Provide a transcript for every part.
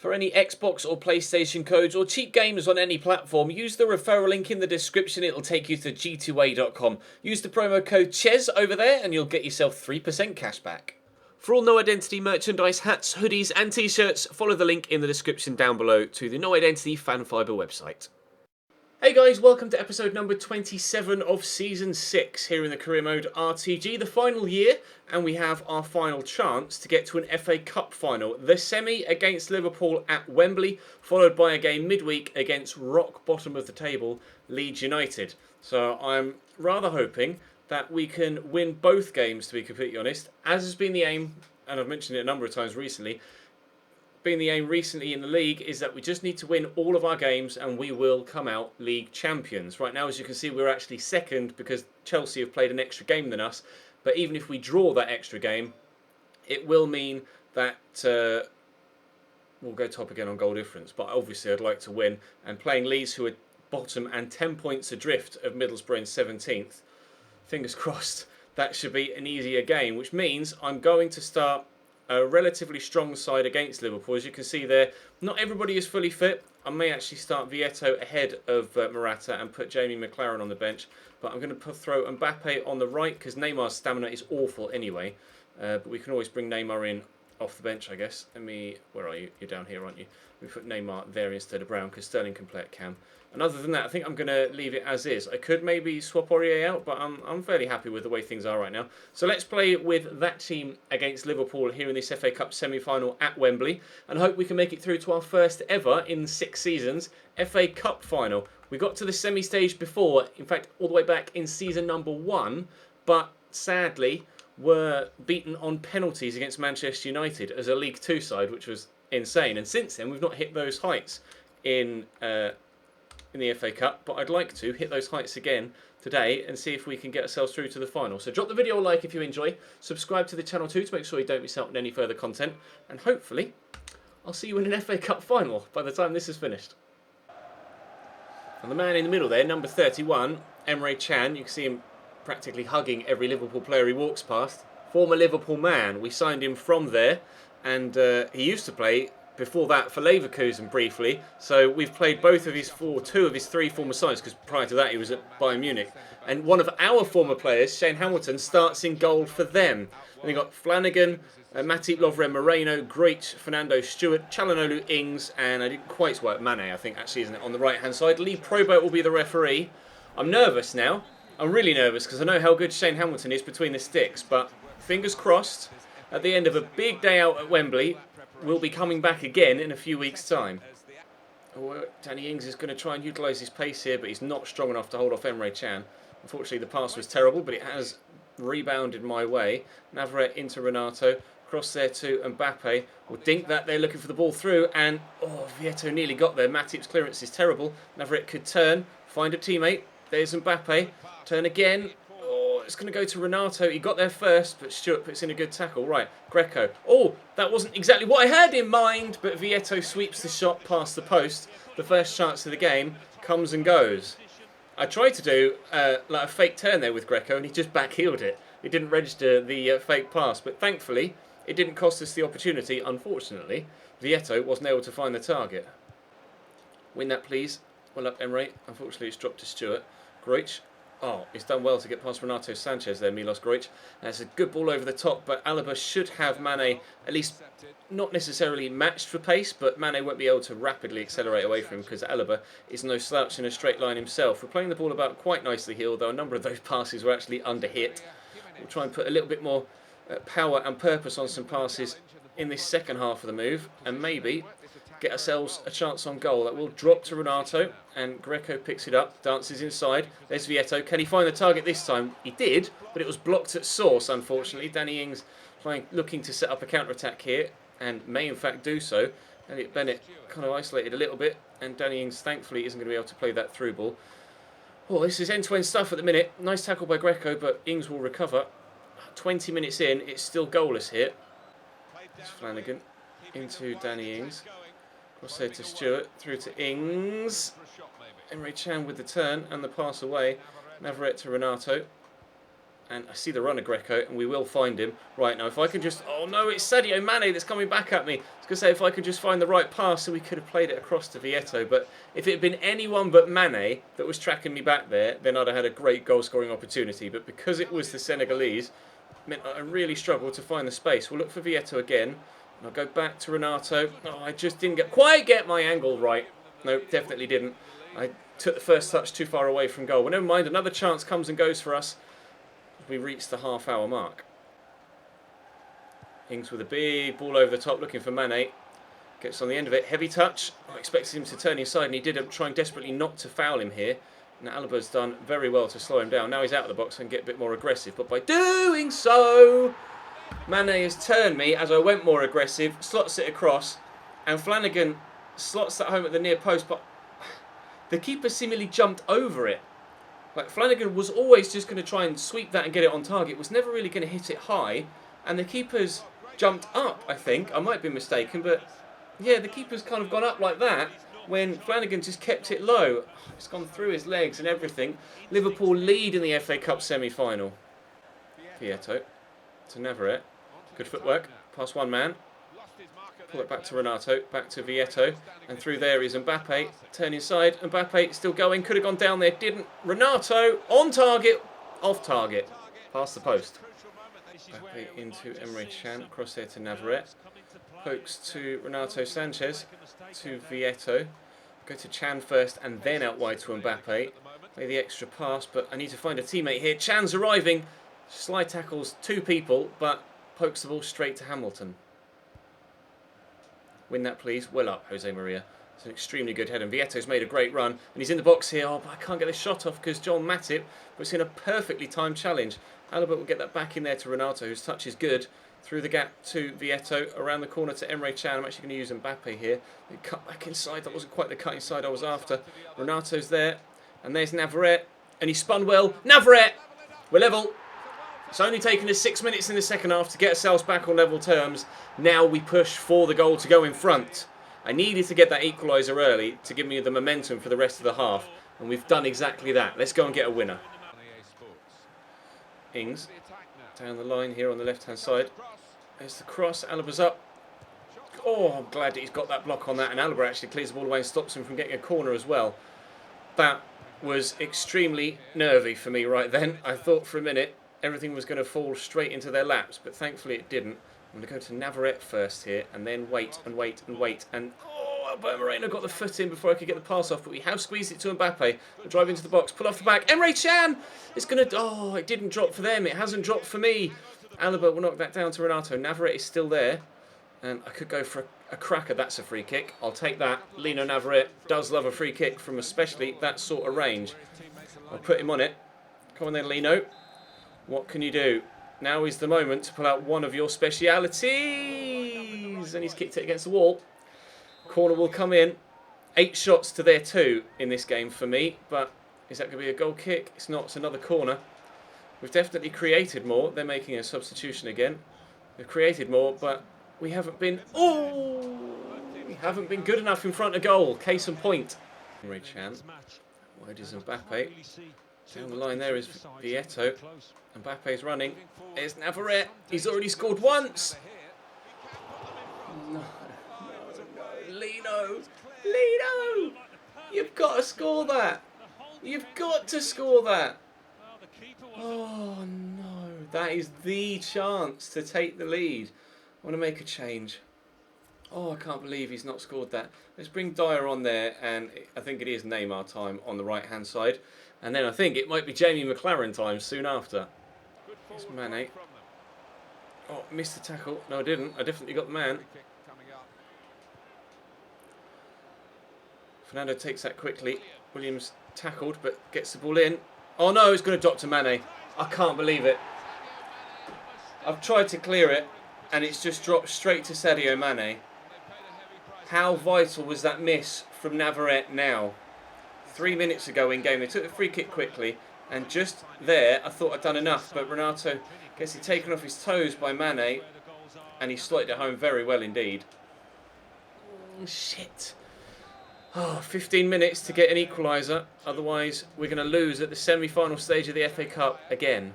For any Xbox or PlayStation codes or cheap games on any platform, use the referral link in the description. It'll take you to g2a.com. Use the promo code CHES over there and you'll get yourself 3% cash back. For all No Identity merchandise, hats, hoodies and t-shirts, follow the link in the description down below to the No Identity Fan Fibre website. Hey guys, welcome to episode number 27 of Season 6 here in the Career Mode RTG, the final year, and we have our final chance to get to an FA Cup final. The semi against Liverpool at Wembley, followed by a game midweek against rock bottom of the table, Leeds United. So I'm rather hoping that we can win both games, to be completely honest, as has been the aim, and I've mentioned it a number of times recently. Been the aim recently in the league is that we just need to win all of our games and we will come out league champions. Right now, as you can see, we're actually second because Chelsea have played an extra game than us. But even if we draw that extra game, it will mean that we'll go top again on goal difference. But obviously, I'd like to win. And playing Leeds, who are bottom and 10 points adrift of Middlesbrough in 17th, fingers crossed, that should be an easier game. Which means I'm going to start a relatively strong side against Liverpool. As you can see there, not everybody is fully fit. I may actually start Vieto ahead of Morata and put Jamie McLaren on the bench. But I'm going to throw Mbappe on the right because Neymar's stamina is awful anyway. But we can always bring Neymar in off the bench, I guess. Where are you? You're down here, aren't you? We put Neymar there instead of Brown because Sterling can play at cam. And other than that, I think I'm going to leave it as is. I could maybe swap Aurier out, but I'm fairly happy with the way things are right now. So let's play with that team against Liverpool here in this FA Cup semi-final at Wembley. And hope we can make it through to our first ever in 6 seasons FA Cup final. We got to the semi-stage before, in fact, all the way back in season number 1. But sadly, were beaten on penalties against Manchester United as a League 2 side, which was insane. And since then, we've not hit those heights in the FA Cup, but I'd like to hit those heights again today and see if we can get ourselves through to the final. So drop the video a like if you enjoy, subscribe to the channel too to make sure you don't miss out on any further content, and hopefully I'll see you in an FA Cup final by the time this is finished. And the man in the middle there, number 31, Emre Can, you can see him practically hugging every Liverpool player he walks past. Former Liverpool man, we signed him from there, and he used to play before that for Leverkusen briefly, so we've played two of his 3 former sides, because prior to that he was at Bayern Munich. And one of our former players, Shane Hamilton, starts in goal for them. And you've got Flanagan, Matip Lovren Moreno, Greach, Fernando Stewart, Çalhanoğlu Ings, and I didn't quite work Mane, I think actually, isn't it, on the right hand side. Lee Probert will be the referee. I'm nervous now. I'm really nervous because I know how good Shane Hamilton is between the sticks, but fingers crossed, at the end of a big day out at Wembley, we'll be coming back again in a few weeks' time. Oh, Danny Ings is going to try and utilise his pace here, but he's not strong enough to hold off Emre Can. Unfortunately, the pass was terrible, but it has rebounded my way. Navarrete into Renato. Cross there to Mbappe. Will dink that. They're looking for the ball through, and Vieto nearly got there. Matip's clearance is terrible. Navarrete could turn, find a teammate. There's Mbappe. Turn again. It's going to go to Renato. He got there first, but Stewart puts in a good tackle. Right, Greco. Oh, that wasn't exactly what I had in mind, but Vieto sweeps the shot past the post. The first chance of the game comes and goes. I tried to do like a fake turn there with Greco, and he just backheeled it. He didn't register the fake pass, but thankfully, it didn't cost us the opportunity. Unfortunately, Vieto wasn't able to find the target. Win that, please. Well up, Emre. Unfortunately, it's dropped to Stewart. Greach. Oh, he's done well to get past Renato Sanchez there, Milos Greich. That's a good ball over the top, but Alaba should have Mane at least not necessarily matched for pace, but Mane won't be able to rapidly accelerate away from him because Alaba is no slouch in a straight line himself. We're playing the ball about quite nicely here, although a number of those passes were actually under hit. We'll try and put a little bit more power and purpose on some passes in this second half of the move, and maybe get ourselves a chance on goal. That will drop to Renato, and Greco picks it up, dances inside. There's Vieto. Can he find the target this time? He did, but it was blocked at source, unfortunately. Danny Ings looking to set up a counter-attack here, and may in fact do so. Elliot Bennett kind of isolated a little bit, and Danny Ings thankfully isn't going to be able to play that through ball. Oh, this is end-to-end stuff at the minute. Nice tackle by Greco, but Ings will recover. 20 minutes in, it's still goalless here. It's Flanagan into Danny Ings. Crosshead to Stewart, through to Ings. Emre Can with the turn and the pass away. Navarrete to Renato. And I see the runner, Greco, and we will find him. Right, now if I can just... Oh no, it's Sadio Mane that's coming back at me. I was going to say, if I could just find the right pass, so we could have played it across to Vieto. But if it had been anyone but Mane that was tracking me back there, then I'd have had a great goal-scoring opportunity. But because it was the Senegalese, it meant I really struggled to find the space. We'll look for Vieto again. And I'll go back to Renato. Oh, I just didn't quite get my angle right. No, definitely didn't. I took the first touch too far away from goal. Well, never mind, another chance comes and goes for us. We reached the half-hour mark. Ings with a big ball over the top, looking for Mane. Gets on the end of it, heavy touch. I expected him to turn inside, and he did, trying desperately not to foul him here. And Alaba's done very well to slow him down. Now he's out of the box and get a bit more aggressive. But by doing so, Mane has turned me as I went more aggressive, slots it across, and Flanagan slots that home at the near post, but the keeper seemingly jumped over it. Like, Flanagan was always just going to try and sweep that and get it on target. Was never really going to hit it high. And the keeper's jumped up, I think. I might be mistaken, but yeah, the keeper's kind of gone up like that when Flanagan just kept it low. It's gone through his legs and everything. Liverpool lead in the FA Cup semi-final. Vieto to Navarrete. Good footwork. Past one man. Pull it back to Renato, back to Vieto, and through there is Mbappe. Turn inside, Mbappe still going, could have gone down there, didn't. Renato, on target, off target, past the post. Mbappe into Emre Can, across there to Navarrete. Pokes to Renato Sanchez, to Vieto. Go to Chan first and then out wide to Mbappe. Play the extra pass, but I need to find a teammate here. Chan's arriving, slide tackles two people, but pokes the ball straight to Hamilton. Win that, please. Well up, Jose Maria. It's an extremely good head, and Vieto's made a great run, and he's in the box here. Oh, but I can't get this shot off because John Matip was in a perfectly timed challenge. Alaba will get that back in there to Renato, whose touch is good. Through the gap to Vieto, around the corner to Emre Can. I'm actually going to use Mbappe here. They cut back inside. That wasn't quite the cut inside I was after. Renato's there, and there's Navarrete, and he spun well. Navarrete! We're level. It's only taken us 6 minutes in the second half to get ourselves back on level terms. Now we push for the goal to go in front. I needed to get that equaliser early to give me the momentum for the rest of the half. And we've done exactly that. Let's go and get a winner. Ings down the line here on the left-hand side. There's the cross. Alaba's up. Oh, I'm glad that he's got that block on that. And Alaba actually clears the ball away and stops him from getting a corner as well. That was extremely nervy for me right then. I thought for a minute everything was going to fall straight into their laps, but thankfully it didn't. I'm going to go to Navarrete first here, and then wait and wait and wait. And oh, Alberto Moreno got the foot in before I could get the pass off, but we have squeezed it to Mbappe. We'll drive into the box, pull off the back. Emre Can! It's going to... Oh, it didn't drop for them. It hasn't dropped for me. Alaba will knock that down to Renato. Navarrete is still there, and I could go for a cracker. That's a free kick. I'll take that. Lino Navarrete does love a free kick from especially that sort of range. I'll put him on it. Come on then, Lino. What can you do? Now is the moment to pull out one of your specialities. And he's kicked it against the wall. Corner will come in. 8 shots to their 2 in this game for me. But is that going to be a goal kick? It's not. It's another corner. We've definitely created more. They're making a substitution again. We've created more, but we haven't been... Oh! We haven't been good enough in front of goal. Case in point. Emre Can. Wide is Mbappe. Down the line there is Vieto. Mbappe's running. There's Navarrete. He's already scored once. No, Lino. Lino! You've got to score that. You've got to score that. Oh, no. That is the chance to take the lead. I want to make a change. Oh, I can't believe he's not scored that. Let's bring Dyer on there, and I think it is Neymar time on the right-hand side. And then I think it might be Jamie McLaren time soon after. It's Mane. Oh, missed the tackle. No, I didn't. I definitely got the man. Fernando takes that quickly. Williams tackled, but gets the ball in. Oh no, it's going to drop to Mane. I can't believe it. I've tried to clear it, and it's just dropped straight to Sadio Mane. How vital was that miss from Navarrete now? 3 minutes ago in game, they took the free kick quickly, and just there, I thought I'd done enough, but Renato gets it taken off his toes by Mane, and he slotted it home very well indeed. Shit. Oh, 15 minutes to get an equaliser, otherwise we're going to lose at the semi-final stage of the FA Cup again.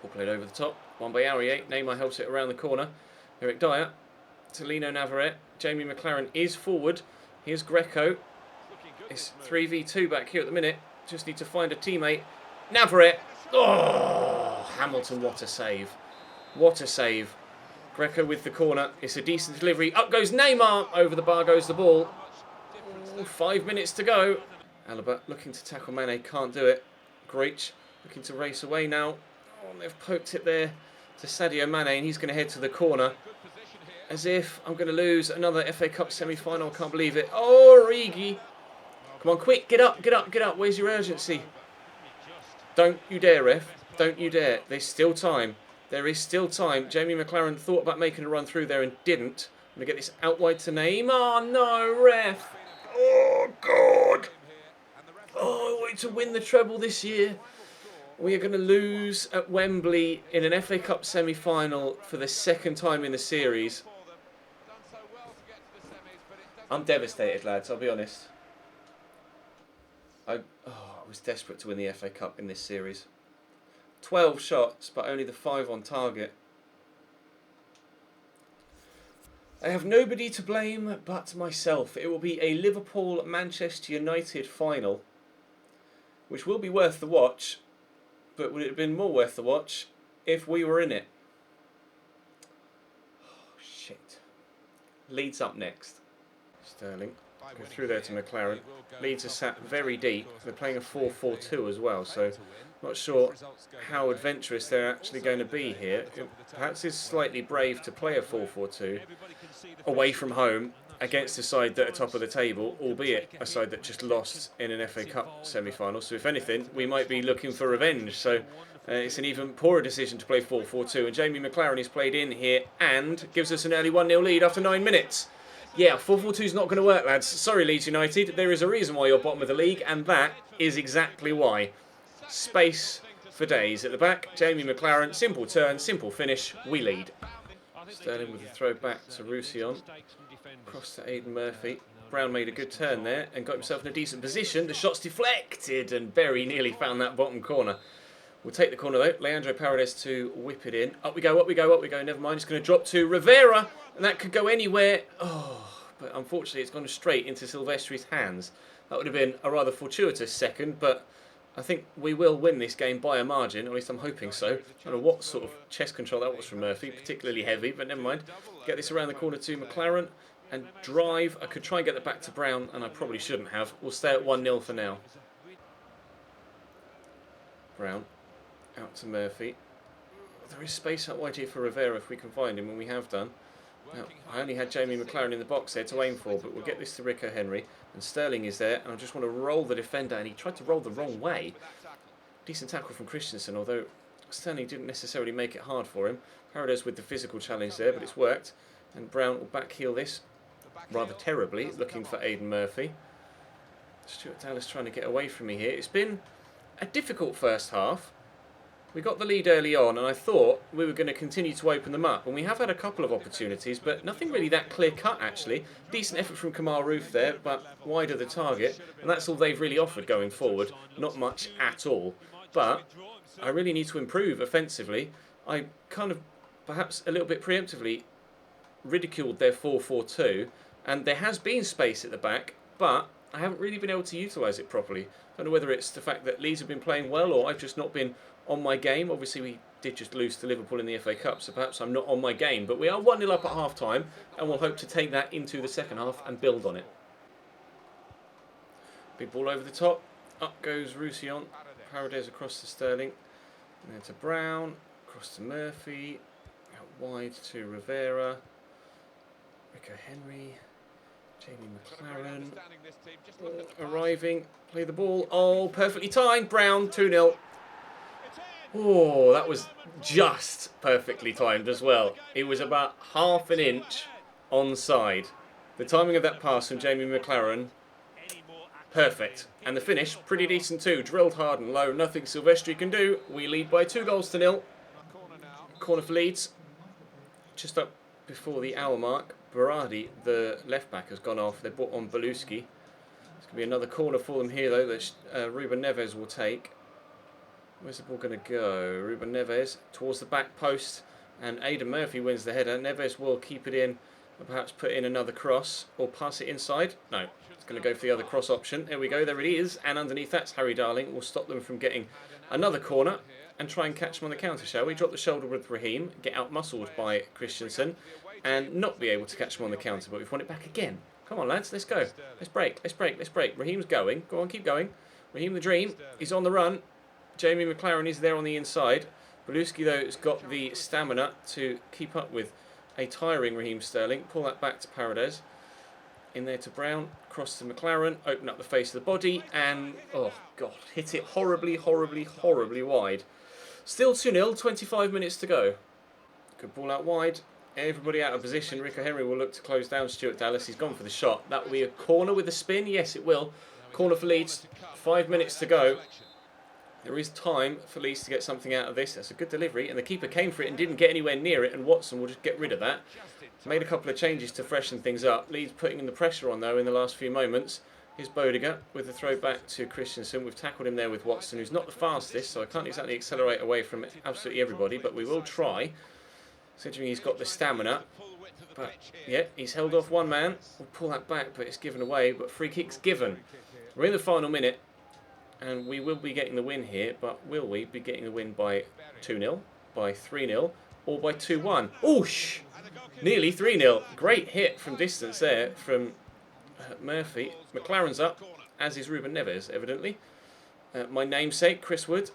Ball played over the top. One by Aurier. Neymar helps it around the corner. Eric Dyer to Lino Navarrete. Jamie McLaren is forward. Here's Greco. It's 3v2 back here at the minute. Just need to find a teammate. Navarrete. Oh, Hamilton, what a save. What a save. Greco with the corner. It's a decent delivery. Up goes Neymar. Over the bar goes the ball. 5 minutes to go. Alaba looking to tackle Mane. Can't do it. Greach looking to race away now. Oh, and they've poked it there to Sadio Mane, and he's going to head to the corner. As if I'm going to lose another FA Cup semi-final. I can't believe it. Oh, Origi. Come on, quick. Get up, get up, get up. Where's your urgency? Don't you dare, ref. Don't you dare. There's still time. There is still time. Jamie McLaren thought about making a run through there and didn't. I'm going to get this out wide to Neymar. No, ref. Oh, God. Oh, I wanted to win the treble this year. We are going to lose at Wembley in an FA Cup semi-final for the second time in the series. I'm devastated, lads, I'll be honest. I was desperate to win the FA Cup in this series. 12 shots, but only the 5 on target. I have nobody to blame but myself. It will be a Liverpool-Manchester United final, which will be worth the watch, but would it have been more worth the watch if we were in it? Oh, shit. Leeds up next. Sterling. Go through there to McLaren. Leeds are sat very deep. They're playing a 4-4-2 as well, so not sure how adventurous they're actually going to be here. Perhaps it's slightly brave to play a 4-4-2 away from home against a side that are top of the table, albeit a side that just lost in an FA Cup semi-final. So if anything, we might be looking for revenge. So it's an even poorer decision to play 4-4-2. And Jamie McLaren is played in here and gives us an early 1-0 lead after 9 minutes. Yeah, 4-4-2 is not going to work, lads. Sorry, Leeds United. There is a reason why you're bottom of the league, and that is exactly why. Space for days at the back. Jamie McLaren, simple turn, simple finish. We lead. Sterling with the throw back to Roussillon. Cross to Aidan Murphy. Brown made a good turn there and got himself in a decent position. The shot's deflected and very nearly found that bottom corner. We'll take the corner though. Leandro Paredes to whip it in. Up we go, up we go, up we go. Never mind. It's going to drop to Rivera. And that could go anywhere. Oh, but unfortunately it's gone straight into Silvestri's hands. That would have been a rather fortuitous second, but I think we will win this game by a margin. At least I'm hoping so. I don't know what sort of chest control that was from Murphy. Particularly heavy, but never mind. Get this around the corner to McLaren. And drive. I could try and get it back to Brown, and I probably shouldn't have. We'll stay at 1-0 for now. Brown. Out to Murphy. There is space out wide here for Rivera if we can find him, and we have done. Now, I only had Jamie McLaren in the box there to aim for, but we'll get this to Rico Henry. And Sterling is there, and I just want to roll the defender, and he tried to roll the wrong way. Decent tackle from Christensen, although Sterling didn't necessarily make it hard for him. Paredes with the physical challenge there, but it's worked. And Brown will backheel this rather terribly, looking for Aidan Murphy. Stuart Dallas trying to get away from me here. It's been a difficult first half. We got the lead early on, and I thought we were going to continue to open them up. And we have had a couple of opportunities, but nothing really that clear-cut, actually. Decent effort from Kamal Roof there, but wide of the target. And that's all they've really offered going forward. Not much at all. But I really need to improve offensively. I kind of, perhaps a little bit preemptively, ridiculed their 4-4-2. And there has been space at the back, but I haven't really been able to utilise it properly. I don't know whether it's the fact that Leeds have been playing well, or I've just not been on my game. Obviously, we did just lose to Liverpool in the FA Cup, so perhaps I'm not on my game. But we are 1-0 up at half-time, and we'll hope to take that into the second half and build on it. Big ball over the top. Up goes Roussillon. Paredes across to Sterling. And then to Brown. Across to Murphy. Out wide to Rivera. Rico Henry. Jamie McLaren. Arriving. Play the ball. Oh, perfectly timed. Brown, 2-0. Oh, that was just perfectly timed as well. It was about half an inch onside. The timing of that pass from Jamie McLaren, perfect. And the finish, pretty decent too. Drilled hard and low, nothing Silvestri can do. We lead by 2-0. Corner for Leeds. Just up before the hour mark. Berardi, the left back, has gone off. They brought on Beluski. It's going to be another corner for them here though that Ruben Neves will take. Where's the ball going to go? Ruben Neves towards the back post, and Aidan Murphy wins the header. Neves will keep it in, and perhaps put in another cross, or pass it inside. No, it's going to go for the other cross option. There we go, there it is. And underneath that's Harry Darling. We'll stop them from getting another corner and try and catch them on the counter, shall we? Drop the shoulder with Raheem, get out-muscled by Christensen, and not be able to catch them on the counter, but we've won it back again. Come on, lads, let's go. Let's break, let's break, let's break. Raheem's going. Go on, keep going. Raheem the Dream, he's on the run. Jamie McLaren is there on the inside. Beluski, though, has got the stamina to keep up with a tiring Raheem Sterling. Pull that back to Paredes. In there to Brown. Cross to McLaren. Open up the face of the body. And, oh, God, hit it horribly, horribly, horribly wide. Still 2-0, 25 minutes to go. Good ball out wide. Everybody out of position. Rico Henry will look to close down Stuart Dallas. He's gone for the shot. That will be a corner with a spin. Yes, it will. Corner for Leeds. 5 minutes to go. There is time for Leeds to get something out of this. That's a good delivery, and the keeper came for it and didn't get anywhere near it, and Watson will just get rid of that. Made a couple of changes to freshen things up. Leeds putting in the pressure on, though, in the last few moments. Here's Bodiger with the throw back to Christensen. We've tackled him there with Watson, who's not the fastest, so I can't exactly accelerate away from absolutely everybody, but we will try, considering he's got the stamina. But, yeah, he's held off one man. We'll pull that back, but it's given away, but free kick's given. We're in the final minute. And we will be getting the win here, but will we be getting the win by 2-0, by 3-0, or by 2-1? Oosh! Nearly 3-0. Great hit from distance there from Murphy. McLaren's up, as is Ruben Neves, evidently. My namesake, Chris Wood,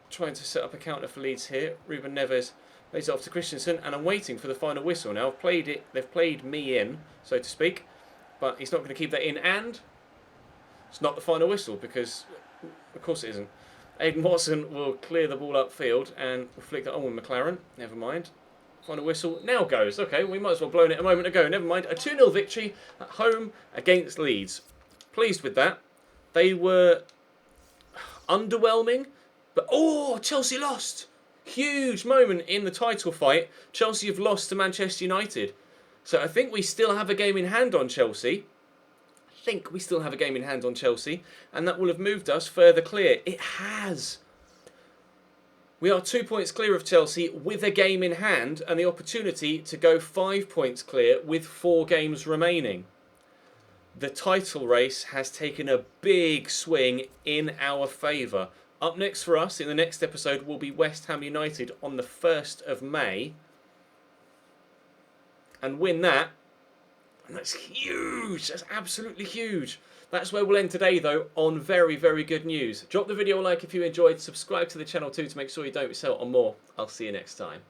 trying to set up a counter for Leeds here. Ruben Neves lays it off to Christensen, and I'm waiting for the final whistle now. I've played it, they've played me in, so to speak, but he's not going to keep that in, and it's not the final whistle, because of course it isn't. Aidan Watson will clear the ball upfield and will flick that on with McLaren. Never mind. Final whistle now goes. Okay, we might as well have blown it a moment ago. Never mind. A 2-0 victory at home against Leeds. Pleased with that. They were underwhelming, but oh, Chelsea lost. Huge moment in the title fight. Chelsea have lost to Manchester United. So I think we still have a game in hand on Chelsea. And that will have moved us further clear. It has. We are 2 points clear of Chelsea with a game in hand and the opportunity to go 5 points clear with 4 games remaining. The title race has taken a big swing in our favour. Up next for us in the next episode will be West Ham United on the 1st of May. And win that. And that's huge. That's absolutely huge. That's where we'll end today, though, on very, very good news. Drop the video a like if you enjoyed. Subscribe to the channel too to make sure you don't miss out on more. I'll see you next time.